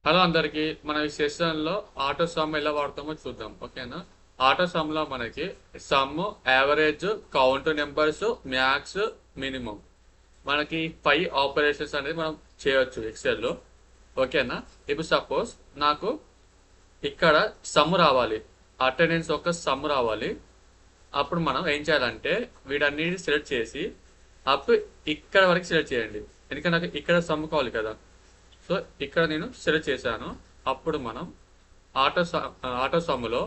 Hello అందరికి మన ఈ సెషన్లో ఆటో సమ్ ఎలా వాడతామో చూద్దాం. ఓకేనా? ఆటో సమ్లో మనకి some, average, count numbers, max, minimum, మనకి 5 ఆపరేషన్స్ అనేది మనం చేయొచ్చు ఎక్సెల్లో. ఓకేనా? ఇప్పుడు సపోజ్ నాకు ఇక్కడ సమ్ రావాలి, అటెండెన్స్ ఒక సమ్ రావాలి. అప్పుడు మనం ఏం చేయాలంటే వీటన్నిటిని సెలెక్ట్ చేసి అప్పుడు ఇక్కడ వరకు సెలెక్ట్ చేయండి, ఎందుకంటే నాకు ఇక్కడ సమ్ కావాలి కదా. సో ఇక్కడ నేను సెలెక్ట్ చేశాను. అప్పుడు మనం ఆటో ఆటో సమ్ములో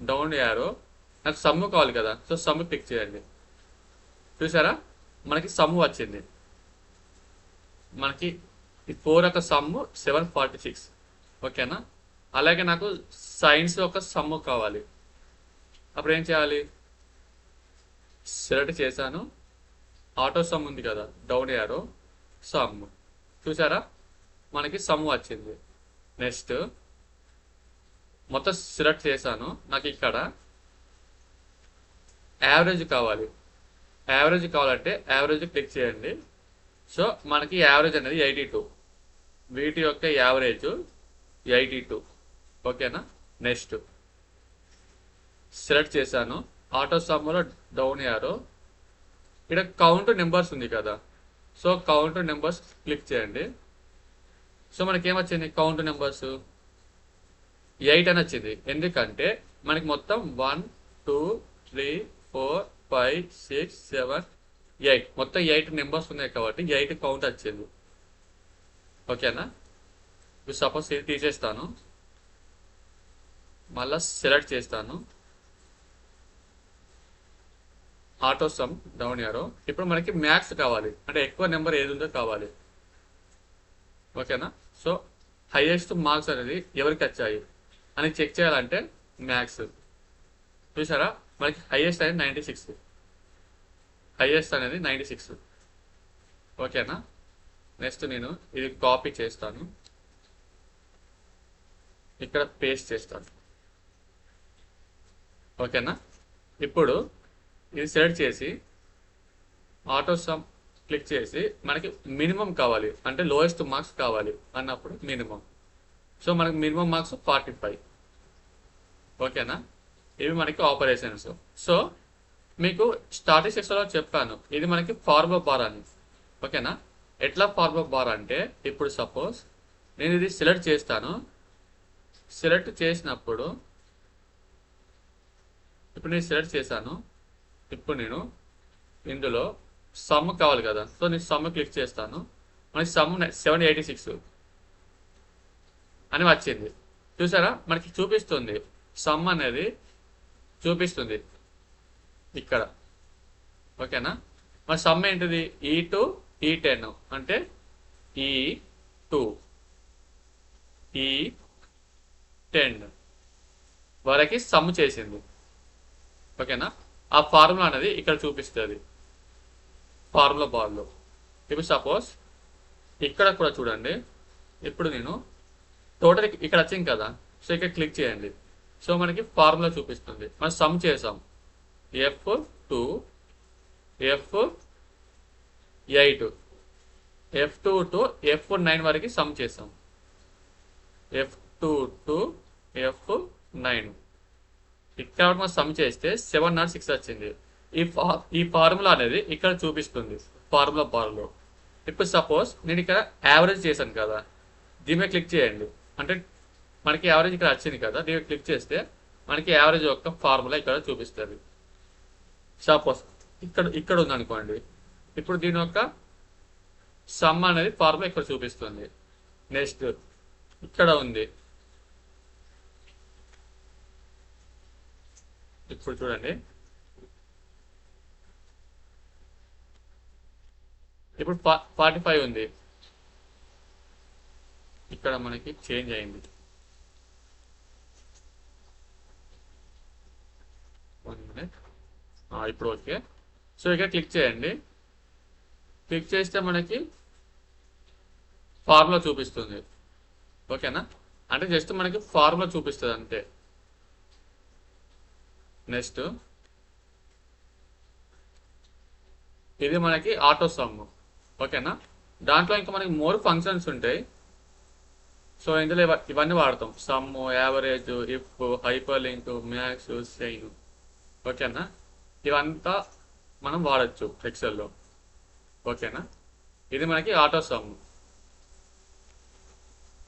డౌన్ యారో, నాకు సమ్ము కావాలి కదా, సో సమ్ము పిక్ చేయండి. చూసారా, మనకి సమ్ము వచ్చింది. మనకి ఈ 4 యొక్క సమ్ము 746. ఓకేనా? అలాగే నాకు సైన్స్ ఒక సమ్ము కావాలి. అప్పుడు ఏం చేయాలి? సెలెక్ట్ చేశాను, ఆటో సమ్ ఉంది కదా, డౌన్ యారో, సమ్. చూసారా, మనకి సమ్ వచ్చింది. నెక్స్ట్ మొత్తం సెలెక్ట్ చేశాను, నాకు ఇక్కడ యావరేజ్ కావాలి. యావరేజ్ కావాలంటే యావరేజ్ క్లిక్ చేయండి. సో మనకి యావరేజ్ అనేది 82, వీటి యొక్క యావరేజ్ 82. ఓకేనా? నెక్స్ట్ సెలెక్ట్ చేశాను, ఆటో సమ్లో డౌన్ యారో, ఇక్కడ కౌంట్ నెంబర్స్ ఉంది కదా, సో కౌంట్ నెంబర్స్ క్లిక్ చేయండి. సో మనకి ఏమొచ్చింది? కౌంట్ నెంబర్స్ 8 అని వచ్చింది. ఎందుకంటే మనకి మొత్తం 1 2 3 4 5 6 7 8 మొత్తం 8 నెంబర్స్ ఉన్నాయి కాబట్టి 8 కౌంట్ వచ్చింది. ఓకేనా? ఇప్పుడు సపోజ్ ఇది తీసేస్తాను, మళ్ళా సెలెక్ట్ చేస్తాను, ఆటో సమ్ డౌన్ యారో. ఇప్పుడు మనకి మ్యాక్స్ కావాలి, అంటే ఎక్కువ నెంబర్ ఏది ఉందో కావాలి. ఓకేనా? సో హైయెస్ట్ మార్క్స్ అనేది ఎవరికి వచ్చాయి అని చెక్ చేయాలంటే మ్యాక్స్. చూసారా, మనకి హైయెస్ట్ అనేది 96. హైయెస్ట్ అనేది 96. ఓకేనా? నెక్స్ట్ నేను ఇది కాపీ చేస్తాను, ఇక్కడ పేస్ట్ చేస్తాను. ఓకేనా? ఇప్పుడు ఇది సెలెక్ట్ చేసి ఆటో సమ్ క్లిక్ చేసి మనకి మినిమం కావాలి, అంటే లోయెస్ట్ మార్క్స్ కావాలి అన్నప్పుడు మినిమం. సో మనకి మినిమం మార్క్స్ 45. ఓకేనా? ఇవి మనకి ఆపరేషన్స్. సో మీకు స్టాటిస్టిక్స్లో చెప్పాను, ఇది మనకి ఫార్ములా బార్ అని. ఓకేనా? ఎట్లా ఫార్ములా బార్ అంటే, ఇప్పుడు సపోజ్ నేను ఇది సెలెక్ట్ చేస్తాను. సెలెక్ట్ చేసినప్పుడు ఇప్పుడు నేను సెలెక్ట్ చేశాను. ఇప్పుడు నేను ఇందులో సమ్ కావాలి కదా, సో నేను సమ్ క్లిక్ చేస్తాను. మనకి సమ్ 786 అని వచ్చింది. చూసారా, మనకి చూపిస్తుంది, సమ్ అనేది చూపిస్తుంది ఇక్కడ. ఓకేనా? మన సమ్ ఏంటిది? E2 E10, అంటే E2 E10 వరకు సమ్ చేసింది. ఓకేనా? ఆ ఫార్ములా అనేది ఇక్కడ చూపిస్తుంది ఫార్ములా బార్లో. ఇప్పుడు సపోజ్ ఇక్కడ కూడా చూడండి, ఇప్పుడు నేను టోటల్ ఇక్కడ వచ్చింది కదా, సో ఇక్కడ క్లిక్ చేయండి. సో మనకి ఫార్ములా చూపిస్తుంది. మనం సమ్ చేసాం, F2 F8 F2 to F9 వరకు సమ్ చేసాం. F2 టు F9 ఇక్కడ మనం సమ్ చేస్తే 706 వచ్చింది. ఈ ఫార్ములా అనేది ఇక్కడ చూపిస్తుంది ఫార్ములా బార్లో. ఇప్పుడు సపోజ్ నేను ఇక్కడ యావరేజ్ చేశాను కదా, దీని మీద క్లిక్ చేయండి. అంటే మనకి యావరేజ్ ఇక్కడ వచ్చింది కదా, దీన్ని క్లిక్ చేస్తే మనకి యావరేజ్ యొక్క ఫార్ములా ఇక్కడ చూపిస్తుంది. సపోజ్ ఇక్కడ ఉంది అనుకోండి, ఇప్పుడు దీని యొక్క సమ్ అనేది ఫార్ములా ఇక్కడ చూపిస్తుంది. నెక్స్ట్ ఇక్కడ ఉంది, ఇప్పుడు చూడండి, ఇప్పుడు 45 ఉంది. ఇక్కడ మనకి చేంజ్ అయింది. ఇప్పుడు ఓకే. సో ఇక్కడ క్లిక్ చేయండి. క్లిక్ చేస్తే మనకి ఫార్ములా చూపిస్తుంది. ఓకేనా? అంటే జస్ట్ మనకి ఫార్ములా చూపిస్తుంది అంతే. నెక్స్ట్ ఇది మనకి ఆటో సమ్. ఓకేనా? దాంట్లో ఇంకా మనకి మోర్ ఫంక్షన్స్ ఉంటాయి. సో ఇందులో ఇవన్నీ వాడతాం: some, average, if, hyper link, max, chain. ఓకేనా? ఇవంతా మనం వాడచ్చు ఎక్సెల్లో. ఓకేనా? ఇది మనకి ఆటో సమ్.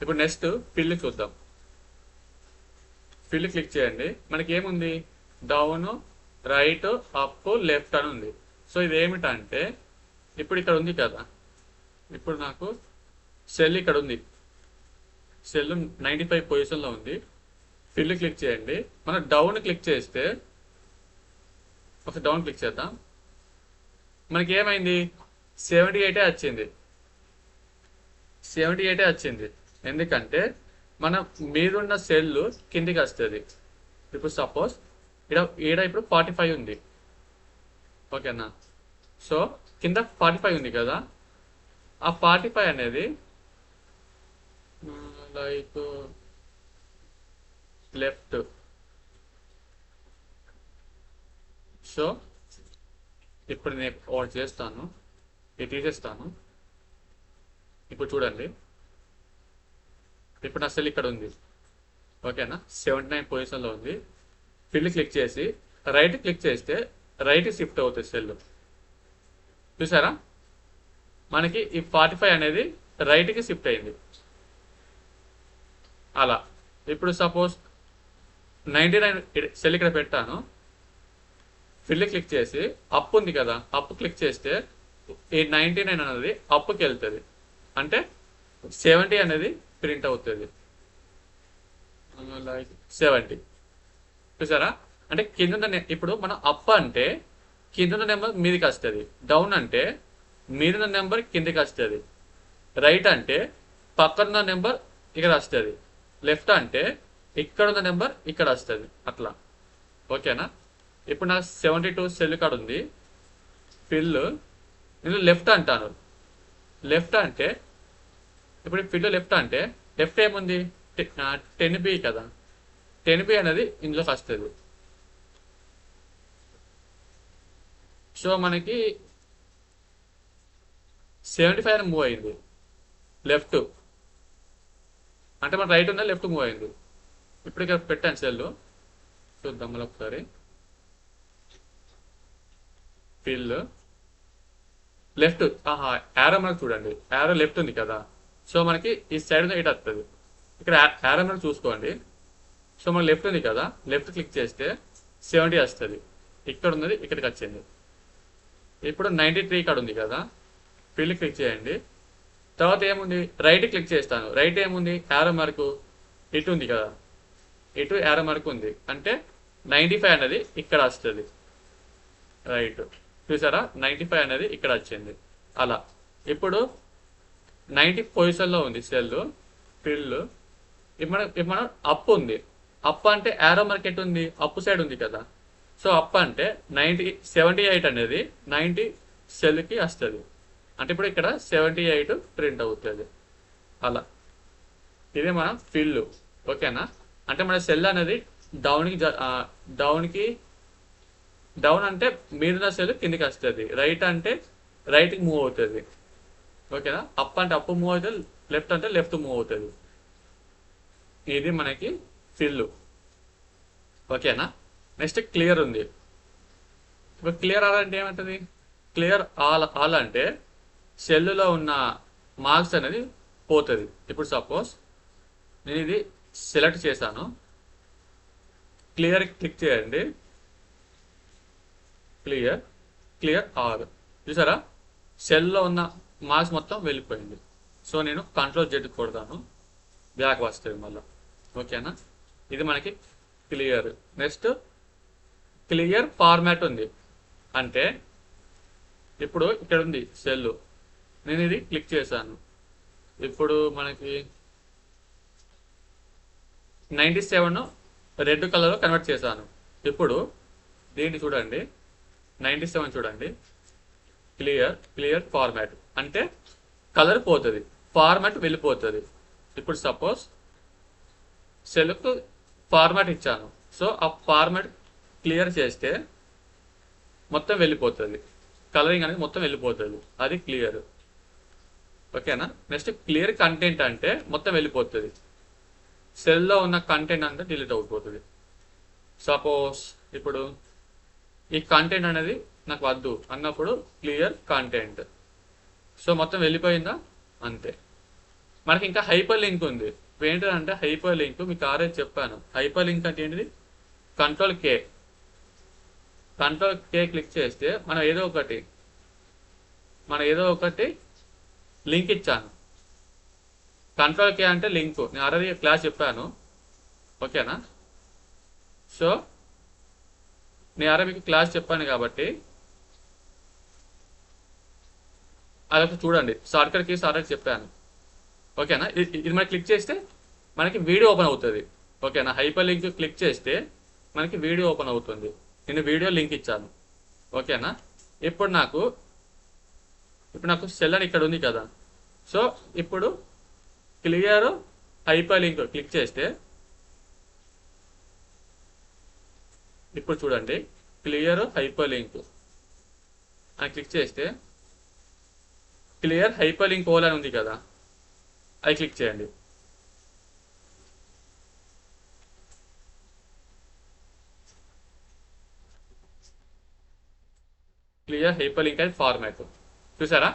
ఇప్పుడు నెక్స్ట్ ఫిల్ చూద్దాం. ఫిల్ క్లిక్ చేయండి. మనకి ఏముంది? డౌన్, రైట్, అప్, లెఫ్ట్ అని ఉంది. సో ఇది ఏమిటంటే, ఇప్పుడు ఇక్కడ ఉంది కదా, ఇప్పుడు నాకు సెల్ ఇక్కడ ఉంది. సెల్ 95 పొజిషన్లో ఉంది. ఫిల్ క్లిక్ చేయండి. మనం డౌన్ క్లిక్ చేస్తే, ఒక డౌన్ క్లిక్ చేద్దాం. మనకి ఏమైంది? 78 వచ్చింది. 78 వచ్చింది. ఎందుకంటే మనం మీదున్న సెల్ కిందికి వస్తుంది. ఇప్పుడు సపోజ్ ఈడ ఇప్పుడు 45 ఉంది. ఓకేనా? సో కింద 45 ఉంది కదా, ఆ 45 అనేది లైక్ లెఫ్ట్. సో ఇప్పుడు నేను ఒకటి చేస్తాను, ఇది తీసేస్తాను. ఇప్పుడు చూడండి, ఇప్పుడు నా సెల్ ఇక్కడ ఉంది. ఓకేనా? 79 పొజిషన్లో ఉంది. ఫిల్ క్లిక్ చేసి రైట్ క్లిక్ చేస్తే రైట్ షిఫ్ట్ అవుతుంది సెల్. చూసారా? మనకి ఈ 45 అనేది రైట్కి షిఫ్ట్ అయింది. అలా ఇప్పుడు సపోజ్ 99 సెల్ ఇక్కడ పెట్టాను. ఫిల్ క్లిక్ చేసి అప్ ఉంది కదా, అప్ క్లిక్ చేస్తే ఈ 99 అనేది అప్కి వెళ్తుంది. అంటే 70 అనేది ప్రింట్ అవుతుంది. లైక్ 70. చూసారా? అంటే కింద ఇప్పుడు మనం అప్ అంటే కింద నెంబర్ మీదికి వస్తుంది, డౌన్ అంటే మీదున్న నెంబర్ కిందికి వస్తుంది, రైట్ అంటే పక్కన నెంబర్ ఇక్కడ వస్తుంది, లెఫ్ట్ అంటే ఇక్కడ ఉన్న నెంబర్ ఇక్కడ వస్తుంది. అట్లా. ఓకేనా? ఇప్పుడు నా 72 సెల్ కార్డ్ ఉంది. ఫిల్, నేను లెఫ్ట్ అంటాను. లెఫ్ట్ అంటే ఇప్పుడు ఫిల్ లెఫ్ట్ అంటే లెఫ్ట్ ఏముంది? 10B కదా, 10B అనేది ఇందులోకి వస్తుంది. సో మనకి 75 అని మూవ్ అయింది లెఫ్ట్. అంటే మన రైట్ ఉన్న లెఫ్ట్ మూవ్ అయింది. ఇప్పుడు ఇక్కడ పెట్టాను సెల్, చూద్దాం మళ్ళీ ఒకసారి. ఫిల్ లెఫ్ట్, యారో మనకు చూడండి, యారో లెఫ్ట్ ఉంది కదా. సో మనకి ఈ సైడ్ ఇటు వస్తుంది. ఇక్కడ యారో మనకు చూసుకోండి. సో మనకి లెఫ్ట్ ఉంది కదా, లెఫ్ట్ క్లిక్ చేస్తే 70 వస్తుంది. ఇక్కడ ఉన్నది ఇక్కడికి వచ్చింది. ఇప్పుడు 93 ఇక్కడ ఉంది కదా, ఫిల్ క్లిక్ చేయండి. తర్వాత ఏముంది? రైట్ క్లిక్ చేస్తాను. రైట్ ఏముంది? యారో మార్కు ఇటు ఉంది కదా, ఇటు యారో మార్కు ఉంది. అంటే 95 అనేది ఇక్కడ వస్తుంది. రైట్. చూసారా? 95 అనేది ఇక్కడ వచ్చింది. అలా ఇప్పుడు 90 పొజిషన్లో ఉంది సెల్. ఫిల్ ఇప్పుడు మనం అప్ ఉంది. అప్ అంటే యారో మార్కెట్ ఉంది, అప్ సైడ్ ఉంది కదా. సో అప్ అంటే 78 అనేది 90 సెల్కి వస్తుంది. అంటే ఇప్పుడు ఇక్కడ 78 ప్రింట్ అవుతుంది. అలా ఇది మన ఫిల్. ఓకేనా? అంటే మన సెల్ అనేది డౌన్ అంటే మీరున్న సెల్ కిందికి వస్తుంది, రైట్ అంటే రైట్కి మూవ్ అవుతుంది. ఓకేనా? అప్ అంటే అప్ మూవ్ అవుతుంది, లెఫ్ట్ అంటే లెఫ్ట్ మూవ్ అవుతుంది. ఇది మనకి ఫిల్. ఓకేనా? నెక్స్ట్ క్లియర్ ఉంది. ఇప్పుడు క్లియర్ ఆల్ అంటే ఏమంటుంది? క్లియర్ ఆల్ అంటే సెల్లులో ఉన్న మార్క్స్ అనేది పోతుంది. ఇప్పుడు సపోజ్ నేను ఇది సెలెక్ట్ చేశాను. క్లియర్ క్లిక్ చేయండి. Clear all. చూసారా? సెల్లో ఉన్న మార్క్స్ మొత్తం వెళ్ళిపోయింది. సో నేను Ctrl+Z కొడతాను, బ్యాక్ వస్తుంది మళ్ళీ. ఓకేనా? ఇది మనకి క్లియర్. నెక్స్ట్ క్లియర్ ఫార్మాట్ ఉంది. అంటే ఇప్పుడు ఇక్కడ ఉంది సెల్, నేను ఇది క్లిక్ చేశాను. ఇప్పుడు మనకి 97 రెడ్ కలర్లో కన్వర్ట్ చేశాను. ఇప్పుడు దీన్ని చూడండి, 97 చూడండి. క్లియర్ ఫార్మాట్ అంటే కలర్ పోతుంది, ఫార్మాట్ వెళ్ళిపోతుంది. ఇప్పుడు సపోజ్ సెల్కు ఫార్మాట్ ఇచ్చాను. సో ఆ ఫార్మాట్ క్లియర్ చేస్తే మొత్తం వెళ్ళిపోతుంది, కలరింగ్ అనేది మొత్తం వెళ్ళిపోతుంది. అది క్లియర్. ఓకేనా. నెక్స్ట్ క్లియర్ కంటెంట్ అంటే మొత్తం వెళ్ళిపోతుంది, సెల్లో ఉన్న కంటెంట్ అంతా డిలీట్ అయిపోతుంది. సపోజ్ ఇప్పుడు ఈ కంటెంట్ అనేది నాకు వద్దు అన్నప్పుడు క్లియర్ కంటెంట్, సో మొత్తం వెళ్ళిపోయిందా, అంతే. మనకి ఇంకా హైపర్ లింక్ ఉంది. ఇప్పుడు ఏంటంటే హైపర్ లింక్ మీకు ఆల్రెడీ చెప్పాను. హైపర్ లింక్ అంటే ఏంటిది, కంట్రోల్ కే క్లిక్ చేస్తే మనం ఏదో ఒకటి లింక్ ఇచ్చాను. కంట్రోల్ కే అంటే లింక్, నేను ఆల్రెడీ క్లాస్ చెప్పాను, ఓకేనా. సో నేను ఆల్రెడీ మీకు క్లాస్ చెప్పాను కాబట్టి అదొక చూడండి, షార్ట్కట్ కీస్ ఆల్రెడీ చెప్పాను, ఓకేనా. ఇది మనకి క్లిక్ చేస్తే మనకి వీడియో ఓపెన్ అవుతుంది, ఓకేనా. హైపర్ లింక్ క్లిక్ చేస్తే మనకి వీడియో ఓపెన్ అవుతుంది. నేను వీడియో లింక్ ఇచ్చాను, ఓకేనా. ఇప్పుడు నాకు సెల్ అని ఇక్కడ ఉంది కదా, సో ఇప్పుడు క్లియర్ హైపర్ లింక్ క్లిక్ చేస్తే ఇప్పుడు చూడండి, క్లియర్ హైపర్ లింక్ అని క్లిక్ చేస్తే క్లియర్ హైపర్ లింక్ ఓల్ అని ఉంది కదా, అది క్లిక్ చేయండి. క్లియర్ హైపర్ లింక్ అని ఫార్మాట్ చూసారా,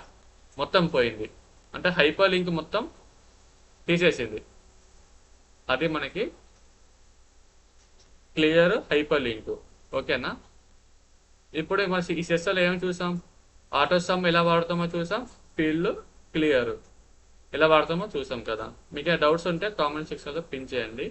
మొత్తం పోయింది. అంటే హైపర్ లింక్ మొత్తం తీసేసింది. అది మనకి క్లియర్ హైపర్ లింక్, ఓకేనా. ఇప్పుడు మన ఈ సెషన్లో ఏమి చూసాం, ఆటో సమ్ ఎలా వాడతామో చూసాం, ఫీల్డ్ క్లియర్ ఎలా వాడతామో చూసాం కదా. మీకు డౌట్స్ ఉంటే కామెంట్ సెక్షన్లో పిన్ చేయండి.